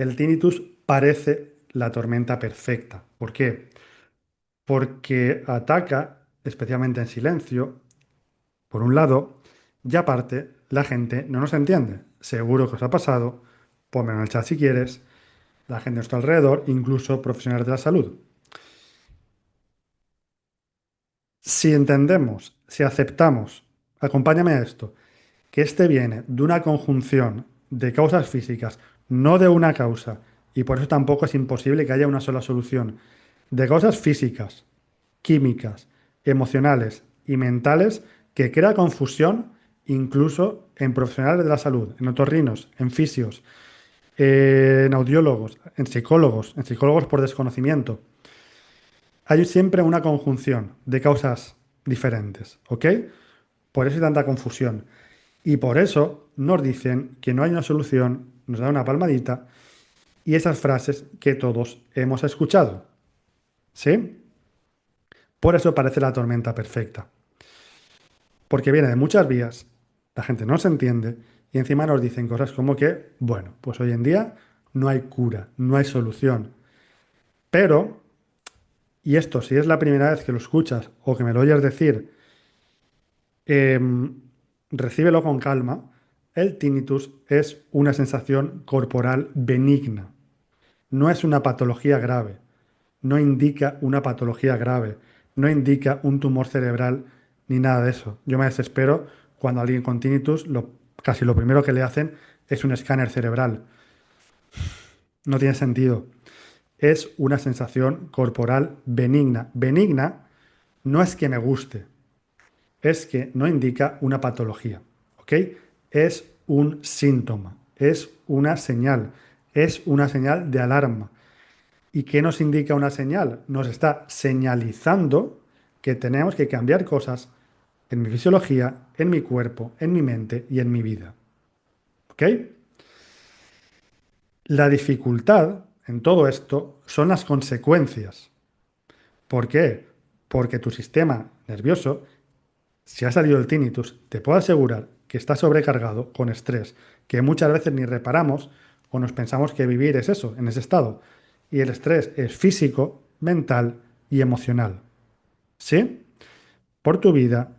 el tinnitus parece la tormenta perfecta. ¿Por qué? Porque ataca, especialmente en silencio, por un lado, y aparte, la gente no nos entiende. Seguro que os ha pasado, ponme en el chat si quieres, la gente a nuestro alrededor, incluso profesionales de la salud. Si entendemos, si aceptamos, acompáñame a esto, que este viene de una conjunción de causas físicas, no de una causa, y por eso tampoco es imposible que haya una sola solución, de causas físicas, químicas, emocionales y mentales que crea confusión incluso en profesionales de la salud, en otorrinos, en fisios, en audiólogos, en psicólogos por desconocimiento. Hay siempre una conjunción de causas diferentes, ¿ok? Por eso hay tanta confusión. Y por eso nos dicen que no hay una solución, nos dan una palmadita y esas frases que todos hemos escuchado, ¿sí? Por eso parece la tormenta perfecta. Porque viene de muchas vías, la gente no se entiende y encima nos dicen cosas como que, bueno, pues hoy en día no hay cura, no hay solución. Pero, y esto si es la primera vez que lo escuchas o que me lo oyes decir, em, recíbelo con calma, el tinnitus es una sensación corporal benigna, no es una patología grave, no indica una patología grave, no indica un tumor cerebral ni nada de eso. Yo me desespero cuando alguien con tinnitus, casi lo primero que le hacen es un escáner cerebral. No tiene sentido. Es una sensación corporal benigna. Benigna no es que me guste, es que no indica una patología. ¿Ok? Es un síntoma, es una señal de alarma. ¿Y qué nos indica una señal? Nos está señalizando que tenemos que cambiar cosas en mi fisiología, en mi cuerpo, en mi mente y en mi vida. ¿Ok? La dificultad en todo esto son las consecuencias. ¿Por qué? Porque tu sistema nervioso, si ha salido el tinnitus, te puedo asegurar que está sobrecargado con estrés, que muchas veces ni reparamos o nos pensamos que vivir es eso, en ese estado. Y el estrés es físico, mental y emocional. ¿Sí? Por tu vida,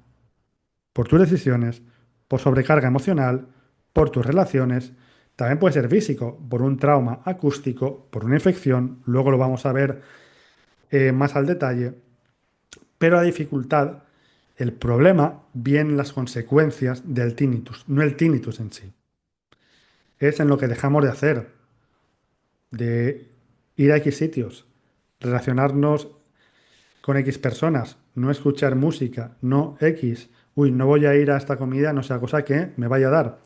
por tus decisiones, por sobrecarga emocional, por tus relaciones. También puede ser físico, por un trauma acústico, por una infección. Luego lo vamos a ver más al detalle. Pero la dificultad, el problema, viene en las consecuencias del tinnitus, no el tinnitus en sí. Es en lo que dejamos de hacer, de ir a X sitios, relacionarnos con X personas, no escuchar música, no X. Uy, no voy a ir a esta comida, no sea cosa que me vaya a dar.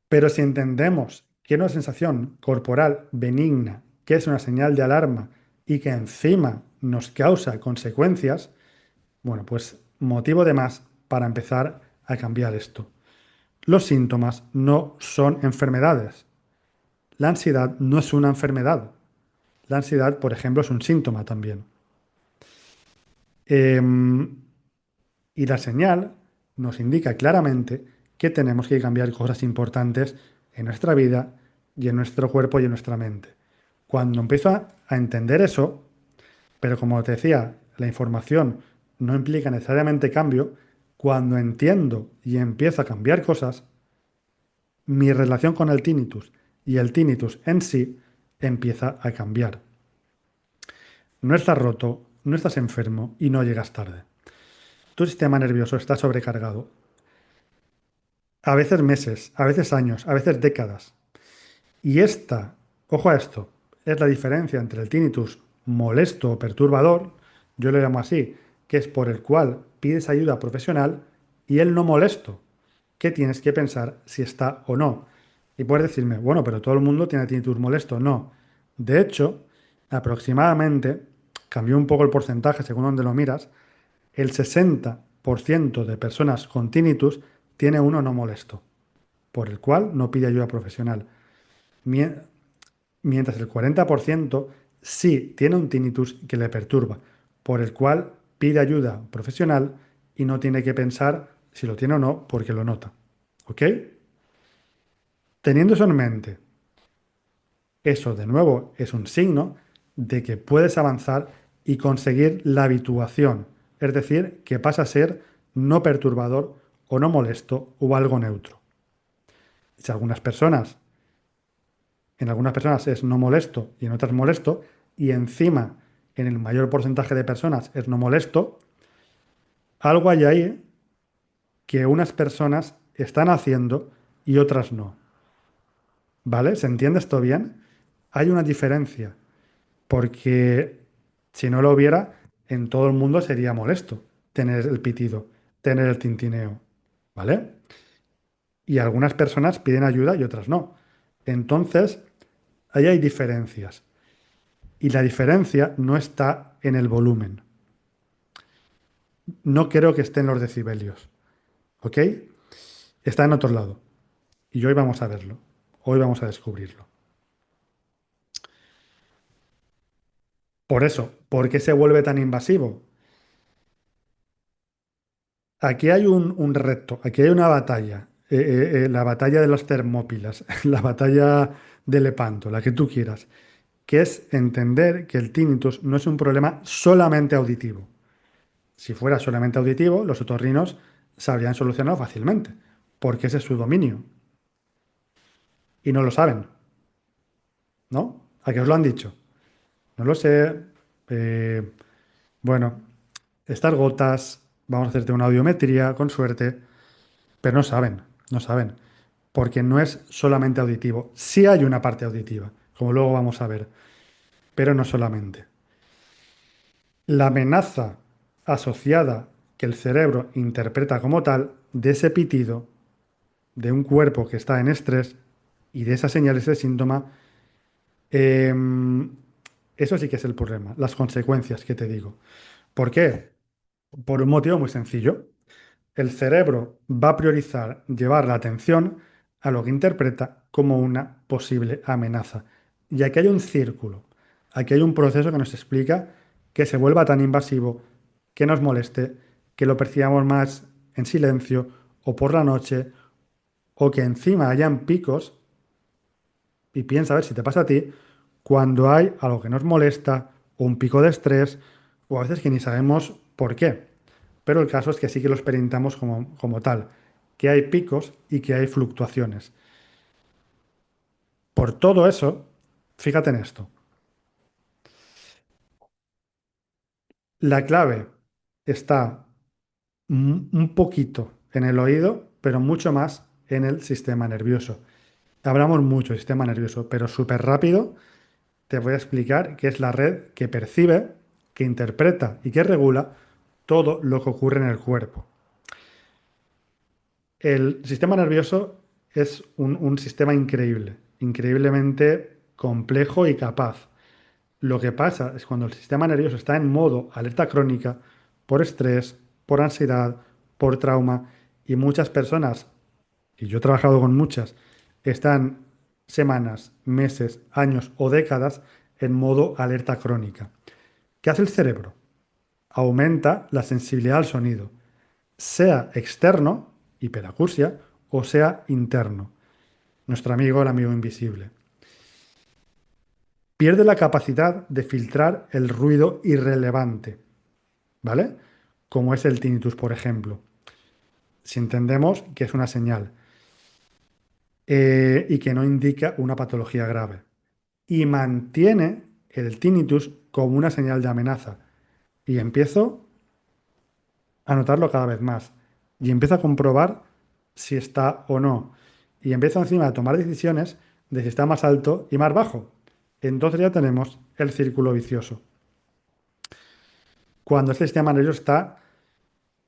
Pero si entendemos que es una sensación corporal benigna, que es una señal de alarma y que encima nos causa consecuencias, bueno, pues motivo de más para empezar a cambiar esto. Los síntomas no son enfermedades. La ansiedad no es una enfermedad. La ansiedad, por ejemplo, es un síntoma también. Em, y la señal nos indica claramente que tenemos que cambiar cosas importantes en nuestra vida y en nuestro cuerpo y en nuestra mente. Cuando empiezo a entender eso, pero como te decía, la información no implica necesariamente cambio, cuando entiendo y empiezo a cambiar cosas, mi relación con el tinnitus y el tinnitus en sí empieza a cambiar. No estás roto, no estás enfermo y no llegas tarde. Tu sistema nervioso está sobrecargado. A veces meses, a veces años, a veces décadas. Y esta, ojo a esto, es la diferencia entre el tinnitus molesto o perturbador, yo lo llamo así, que es por el cual pides ayuda profesional, y el no molesto, que tienes que pensar si está o no. Y puedes decirme, bueno, pero todo el mundo tiene tinnitus molesto. No. De hecho, aproximadamente, cambió un poco el porcentaje según donde lo miras, el 60% de personas con tinnitus tiene uno no molesto, por el cual no pide ayuda profesional. Mie- Mientras el 40% sí tiene un tinnitus que le perturba, por el cual pide ayuda profesional y no tiene que pensar si lo tiene o no porque lo nota. ¿Ok? Teniendo eso en mente, Eso, de nuevo, es un signo de que puedes avanzar y conseguir la habituación, es decir, que pasa a ser no perturbador o no molesto o algo neutro. Si en algunas personas es no molesto y en otras molesto, y encima en el mayor porcentaje de personas es no molesto, algo hay ahí que unas personas están haciendo y otras no. ¿Vale? ¿Se entiende esto bien? Hay una diferencia, porque si no lo hubiera, en todo el mundo sería molesto tener el pitido, tener el tintineo. ¿Vale? Y algunas personas piden ayuda y otras no. Entonces, ahí hay diferencias. Y la diferencia no está en el volumen. No creo que esté en los decibelios. ¿Ok? Está en otro lado. Y hoy vamos a verlo. Hoy vamos a descubrirlo. Por eso, ¿por qué se vuelve tan invasivo? Aquí hay un reto, aquí hay una batalla. La batalla de los Termópilas, la batalla de Lepanto, la que tú quieras, que es entender que el tinnitus no es un problema solamente auditivo. Si fuera solamente auditivo, los otorrinos se habrían solucionado fácilmente, porque ese es su dominio. Y no lo saben, ¿no? ¿A qué os lo han dicho? No lo sé. eh, bueno, estas gotas, vamos a hacerte una audiometría, con suerte, pero no saben, no saben, porque no es solamente auditivo. Sí hay una parte auditiva, como luego vamos a ver, pero no solamente. La amenaza asociada que el cerebro interpreta como tal de ese pitido de un cuerpo que está en estrés y de esas señales de síntoma, em, eso sí que es el problema, las consecuencias que te digo. ¿Por qué? Por un motivo muy sencillo. El cerebro va a priorizar llevar la atención a lo que interpreta como una posible amenaza. Y aquí hay un círculo, aquí hay un proceso que nos explica que se vuelva tan invasivo, que nos moleste, que lo percibamos más en silencio o por la noche, o que encima hayan picos, y piensa a ver si te pasa a ti, cuando hay algo que nos molesta, o un pico de estrés, o a veces que ni sabemos por qué. Pero el caso es que sí que lo experimentamos como tal, que hay picos y que hay fluctuaciones. Por todo eso, fíjate en esto. La clave está un poquito en el oído, pero mucho más en el sistema nervioso. Hablamos mucho del sistema nervioso, pero súper rápido te voy a explicar qué es la red que percibe, que interpreta y que regula todo lo que ocurre en el cuerpo. El sistema nervioso es un sistema increíble, increíblemente complejo y capaz. Lo que pasa es cuando el sistema nervioso está en modo alerta crónica por estrés, por ansiedad, por trauma, y muchas personas, y yo he trabajado con muchas, están semanas, meses, años o décadas en modo alerta crónica. ¿Qué hace el cerebro? Aumenta la sensibilidad al sonido, sea externo, hiperacusia, o sea interno, nuestro amigo el amigo invisible. Pierde la capacidad de filtrar el ruido irrelevante, ¿vale? Como es el tinnitus, por ejemplo, si entendemos que es una señal y que no indica una patología grave. Y mantiene el tinnitus como una señal de amenaza. Y empiezo a notarlo cada vez más. Y empiezo a comprobar si está o no. Y empiezo encima a tomar decisiones de si está más alto y más bajo. Entonces ya tenemos el círculo vicioso. Cuando este sistema nervioso está,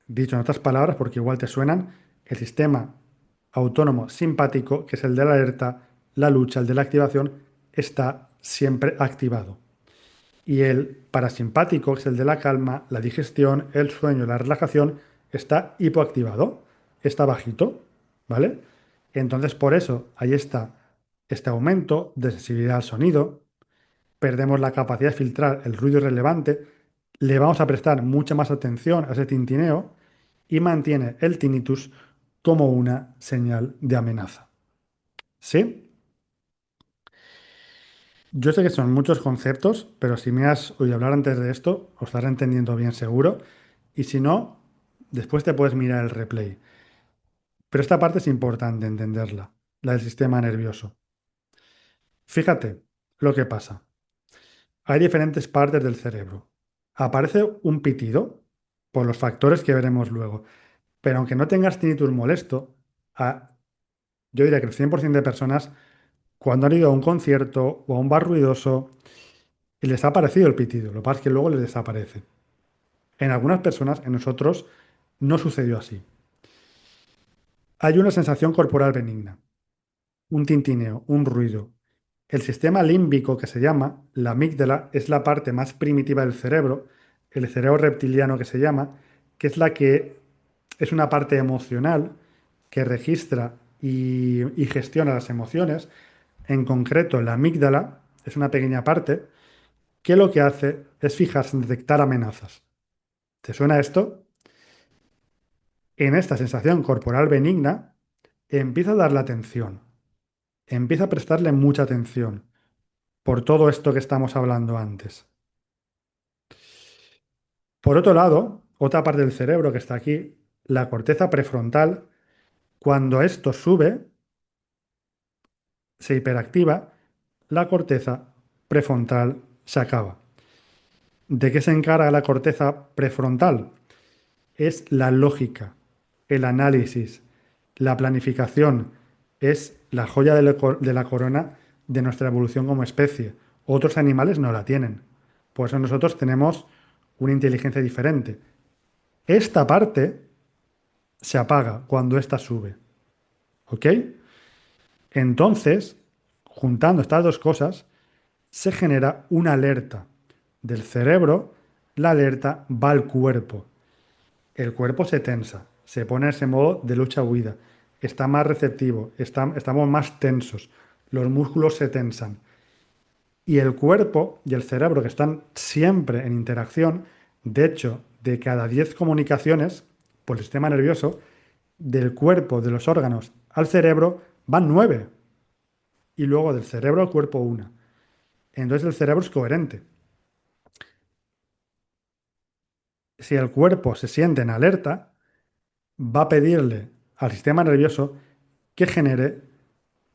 dicho en otras palabras, porque igual te suenan, el sistema autónomo simpático, que es el de la alerta, la lucha, el de la activación, está siempre activado. Y el parasimpático, que es el de la calma, la digestión, el sueño, la relajación, está hipoactivado, está bajito, ¿vale? Entonces, por eso, ahí está este aumento de sensibilidad al sonido, perdemos la capacidad de filtrar el ruido irrelevante, le vamos a prestar mucha más atención a ese tintineo y mantiene el tinnitus como una señal de amenaza. ¿Sí? Yo sé que son muchos conceptos, pero si me has oído hablar antes de esto, os estarás entendiendo bien seguro. Y si no, después te puedes mirar el replay. Pero esta parte es importante entenderla, la del sistema nervioso. Fíjate lo que pasa. Hay diferentes partes del cerebro. Aparece un pitido por los factores que veremos luego. Pero aunque no tengas tinnitus molesto, yo diría que el 100% de personas, cuando han ido a un concierto o a un bar ruidoso, les ha aparecido el pitido. Lo que pasa es que luego les desaparece. En algunas personas, en nosotros, no sucedió así. Hay una sensación corporal benigna, un tintineo, un ruido. El sistema límbico que se llama, la amígdala, es la parte más primitiva del cerebro, el cerebro reptiliano que se llama, que es la que es una parte emocional que registra y gestiona las emociones. En concreto, la amígdala es una pequeña parte que lo que hace es fijarse en detectar amenazas. ¿Te suena esto? En esta sensación corporal benigna, empieza a darle atención, empieza a prestarle mucha atención por todo esto que estamos hablando antes. Por otro lado, otra parte del cerebro que está aquí, la corteza prefrontal, cuando esto sube, se hiperactiva, la corteza prefrontal se acaba. ¿De qué se encarga la corteza prefrontal? Es la lógica, el análisis, la planificación, es la joya de la corona de nuestra evolución como especie. Otros animales no la tienen. Por eso nosotros tenemos una inteligencia diferente. Esta parte se apaga cuando esta sube. ¿Ok? Entonces, juntando estas dos cosas, se genera una alerta del cerebro. La alerta va al cuerpo. El cuerpo se tensa, se pone en ese modo de lucha-huida, está más receptivo, estamos más tensos, los músculos se tensan. Y el cuerpo y el cerebro, que están siempre en interacción, de hecho, de cada 10 comunicaciones por el sistema nervioso, del cuerpo, de los órganos al cerebro, van 9. Y luego del cerebro al cuerpo una. Entonces el cerebro es coherente. Si el cuerpo se siente en alerta, va a pedirle al sistema nervioso que genere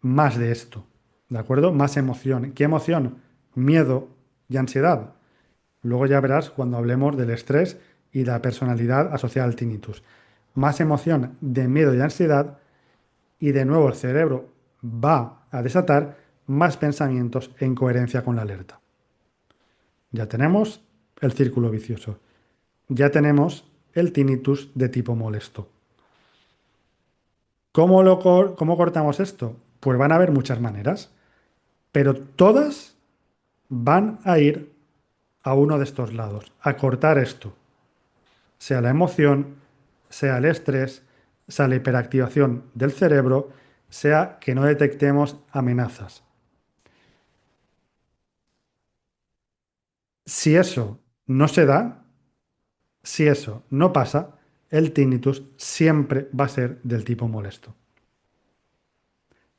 más de esto, ¿de acuerdo? Más emoción. ¿Qué emoción? Miedo y ansiedad. Luego ya verás cuando hablemos del estrés y la personalidad asociada al tinnitus. Más emoción de miedo y ansiedad y de nuevo el cerebro va a desatar más pensamientos en coherencia con la alerta. Ya tenemos el círculo vicioso. Ya tenemos el tinnitus de tipo molesto. ¿Cómo cortamos esto? Pues van a haber muchas maneras, pero todas van a ir a uno de estos lados, a cortar esto, sea la emoción, sea el estrés, sea la hiperactivación del cerebro, sea que no detectemos amenazas. Si eso no se da, si eso no pasa, el tinnitus siempre va a ser del tipo molesto.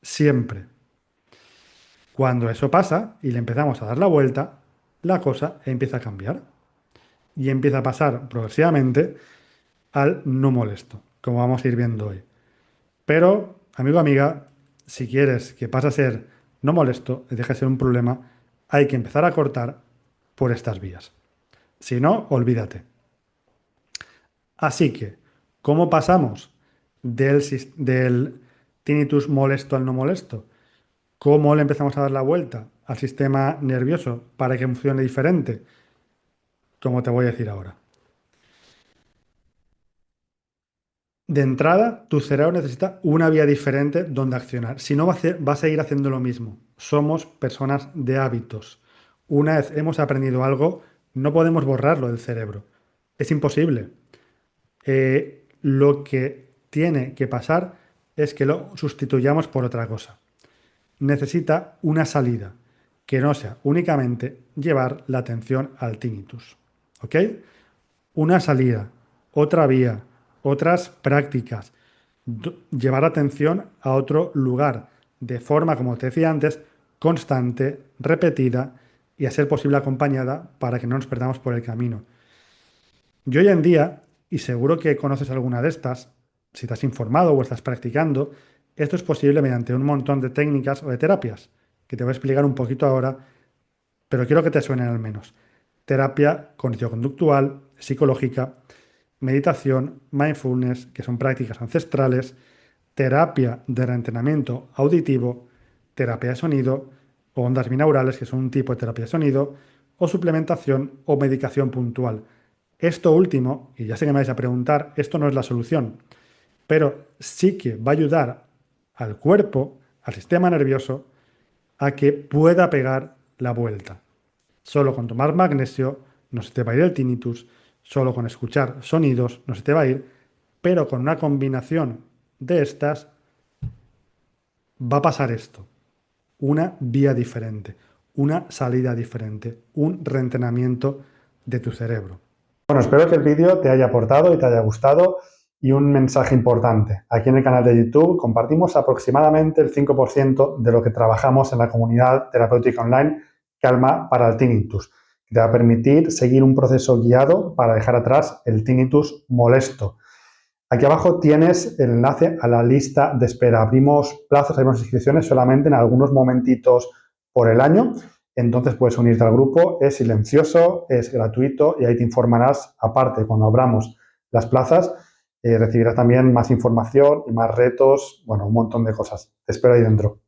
Siempre. Cuando eso pasa y le empezamos a dar la vuelta, la cosa empieza a cambiar y empieza a pasar progresivamente al no molesto, como vamos a ir viendo hoy. Pero, amigo, amiga, si quieres que pase a ser no molesto y deje de ser un problema, hay que empezar a cortar por estas vías. Si no, olvídate. Así que, ¿cómo pasamos del tinnitus molesto al no molesto? ¿Cómo le empezamos a dar la vuelta al sistema nervioso para que funcione diferente? Como te voy a decir ahora. De entrada, tu cerebro necesita una vía diferente donde accionar. Si no, va a seguir haciendo lo mismo. Somos personas de hábitos. Una vez hemos aprendido algo, no podemos borrarlo del cerebro. Es imposible. Lo que tiene que pasar es que lo sustituyamos por otra cosa. Necesita una salida que no sea únicamente llevar la atención al tinnitus. ¿Ok? Una salida, otra vía, otras prácticas, llevar atención a otro lugar, de forma, como te decía antes, constante, repetida y a ser posible acompañada para que no nos perdamos por el camino. Y hoy en día, y seguro que conoces alguna de estas, si te has informado o estás practicando, esto es posible mediante un montón de técnicas o de terapias, que te voy a explicar un poquito ahora, pero quiero que te suenen al menos. Terapia cognitivo-conductual, psicológica, meditación, mindfulness, que son prácticas ancestrales, terapia de reentrenamiento auditivo, terapia de sonido, o ondas binaurales, que son un tipo de terapia de sonido, o suplementación o medicación puntual. Esto último, y ya sé que me vais a preguntar, esto no es la solución, pero sí que va a ayudar al cuerpo, al sistema nervioso, a que pueda pegar la vuelta. Solo con tomar magnesio no se te va a ir el tinnitus, solo con escuchar sonidos no se te va a ir, pero con una combinación de estas va a pasar esto, una vía diferente, una salida diferente, un reentrenamiento de tu cerebro. Bueno, espero que el vídeo te haya aportado y te haya gustado. Y un mensaje importante. Aquí en el canal de YouTube compartimos aproximadamente el 5% de lo que trabajamos en la comunidad terapéutica online Calma para el Tinnitus, que te va a permitir seguir un proceso guiado para dejar atrás el tinnitus molesto. Aquí abajo tienes el enlace a la lista de espera. Abrimos plazas, abrimos inscripciones solamente en algunos momentitos por el año. Entonces puedes unirte al grupo, es silencioso, es gratuito y ahí te informarás. Aparte, cuando abramos las plazas, recibirás también más información y más retos, bueno, un montón de cosas. Te espero ahí dentro.